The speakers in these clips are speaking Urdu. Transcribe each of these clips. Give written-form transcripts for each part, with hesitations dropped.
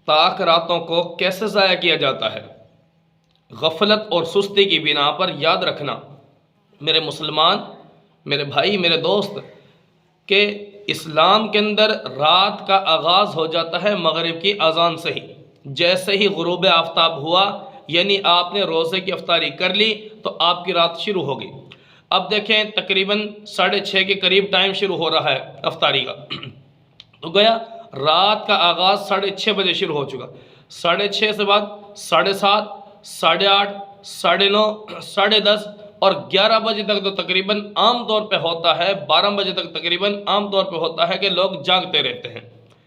طاق راتوں کو کیسے ضائع کیا جاتا ہے؟ غفلت اور سستی کی بنا پر یاد رکھنا میرے مسلمان، میرے بھائی، میرے دوست، کہ اسلام کے اندر رات کا آغاز ہو جاتا ہے مغرب کی اذان سے ہی۔ جیسے ہی غروب آفتاب ہوا، یعنی آپ نے روزے کی افطاری کر لی، تو آپ کی رات شروع ہو گئی۔ اب دیکھیں تقریباً 6:30 کے قریب ٹائم شروع ہو رہا ہے افطاری کا، تو گویا رات کا آغاز 6:30 بجے شروع ہو چکا۔ 6:30 سے بعد 7:30، 8:30، 9:30، 10:30 اور 11 بجے تک تو تقریباً عام طور پہ ہوتا ہے، 12 بجے تک تقریباً عام طور پہ ہوتا ہے کہ لوگ جاگتے رہتے ہیں۔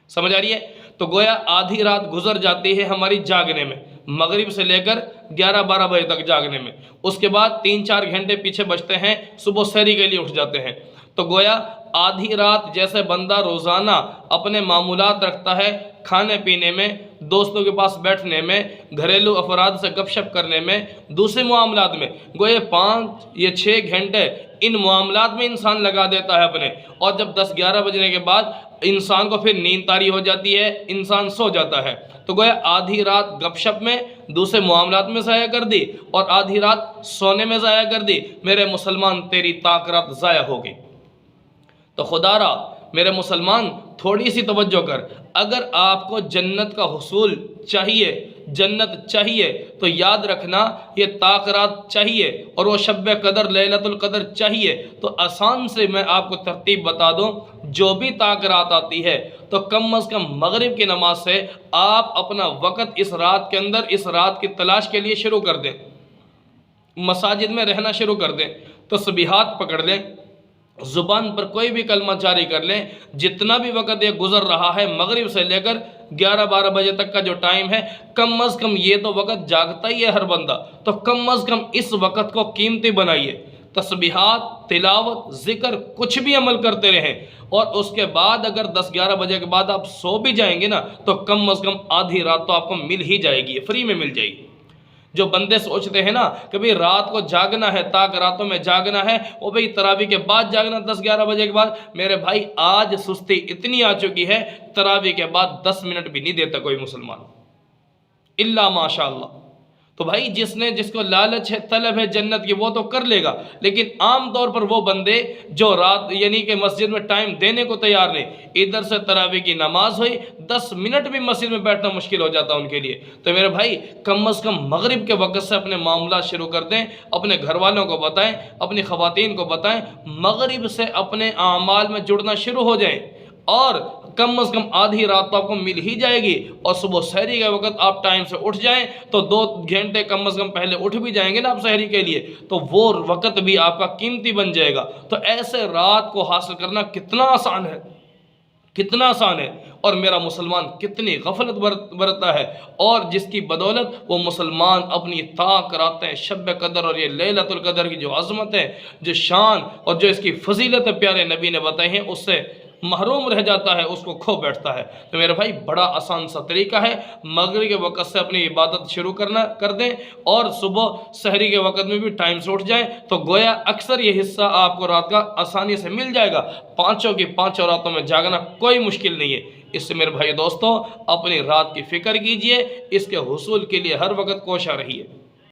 سمجھ آ رہی ہے؟ تو گویا آدھی رات گزر جاتی ہے ہماری جاگنے میں، مغرب سے لے کر 11-12 بجے تک جاگنے میں۔ اس کے بعد 3-4 گھنٹے پیچھے بچتے ہیں، صبح سحری کے لیے اٹھ جاتے ہیں۔ تو گویا آدھی رات جیسے بندہ روزانہ اپنے معمولات رکھتا ہے، کھانے پینے میں، دوستوں کے پاس بیٹھنے میں، گھریلو افراد سے گپ شپ کرنے میں، دوسرے معاملات میں، گویا 5 یا 6 گھنٹے ان معاملات میں انسان لگا دیتا ہے اپنے، اور جب 10-11 بجنے کے بعد انسان کو پھر نیند طاری ہو جاتی ہے، انسان سو جاتا ہے۔ تو گویا آدھی رات گپ شپ میں، دوسرے معاملات میں ضائع کر دی، اور آدھی رات سونے میں ضائع کر دی۔ میرے مسلمان، تیری طاق رات ضائع ہو گئی۔ تو خدا را میرے مسلمان تھوڑی سی توجہ کر، اگر آپ کو جنت کا حصول چاہیے، جنت چاہیے، تو یاد رکھنا یہ طاق رات چاہیے، اور وہ شب قدر، لیلۃ القدر چاہیے۔ تو آسان سے میں آپ کو ترتیب بتا دوں، جو بھی طاق رات آتی ہے تو کم از کم مغرب کی نماز سے آپ اپنا وقت اس رات کے اندر، اس رات کی تلاش کے لیے شروع کر دیں، مساجد میں رہنا شروع کر دیں، تسبیحات پکڑ لیں، زبان پر کوئی بھی کلمہ جاری کر لیں۔ جتنا بھی وقت یہ گزر رہا ہے مغرب سے لے کر 11-12 بجے تک کا جو ٹائم ہے، کم از کم یہ تو وقت جاگتا ہی ہے ہر بندہ، تو کم از کم اس وقت کو قیمتی بنائیے۔ تسبیحات، تلاوت، ذکر، کچھ بھی عمل کرتے رہیں، اور اس کے بعد اگر 10-11 بجے کے بعد آپ سو بھی جائیں گے نا، تو کم از کم آدھی رات تو آپ کو مل ہی جائے گی، فری میں مل جائے گی۔ جو بندے سوچتے ہیں نا کہ بھئی رات کو جاگنا ہے، طاق راتوں میں جاگنا ہے، وہ بھئی تراویح کے بعد جاگنا 10-11 بجے کے بعد، میرے بھائی آج سستی اتنی آ چکی ہے، تراویح کے بعد 10 منٹ بھی نہیں دیتا کوئی مسلمان، الا ماشاء اللہ۔ تو بھائی جس کو لالچ ہے، طلب ہے جنت کی، وہ تو کر لے گا، لیکن عام طور پر وہ بندے جو رات یعنی کہ مسجد میں ٹائم دینے کو تیار نہیں، ادھر سے تراویح کی نماز ہوئی، 10 منٹ بھی مسجد میں بیٹھنا مشکل ہو جاتا ان کے لیے۔ تو میرے بھائی کم از کم مغرب کے وقت سے اپنے معاملات شروع کر دیں، اپنے گھر والوں کو بتائیں، اپنی خواتین کو بتائیں، مغرب سے اپنے اعمال میں جڑنا شروع ہو جائیں، اور کم از کم آدھی رات تو آپ کو مل ہی جائے گی، اور صبح سحری کے وقت آپ ٹائم سے اٹھ جائیں، تو 2 گھنٹے کم از کم پہلے اٹھ بھی جائیں گے نا آپ سحری کے لیے، تو وہ وقت بھی آپ کا قیمتی بن جائے گا۔ تو ایسے رات کو حاصل کرنا کتنا آسان ہے، کتنا آسان ہے، اور میرا مسلمان کتنی غفلت برتتا ہے، اور جس کی بدولت وہ مسلمان اپنی طاق راتیں، شب قدر اور یہ لیلۃ القدر کی جو عظمت ہے، جو شان اور جو اس کی فضیلت پیارے نبی نے بتائی ہیں، اس سے محروم رہ جاتا ہے، اس کو کھو بیٹھتا ہے۔ تو میرے بھائی بڑا آسان سا طریقہ ہے، مغرب کے وقت سے اپنی عبادت شروع کر دیں، اور صبح سحری کے وقت میں بھی ٹائم سے اٹھ جائیں، تو گویا اکثر یہ حصہ آپ کو رات کا آسانی سے مل جائے گا۔ پانچوں کی پانچوں راتوں میں جاگنا کوئی مشکل نہیں ہے۔ اس سے میرے بھائی دوستوں اپنی رات کی فکر کیجئے، اس کے حصول کے لیے ہر وقت کوشاں رہیے۔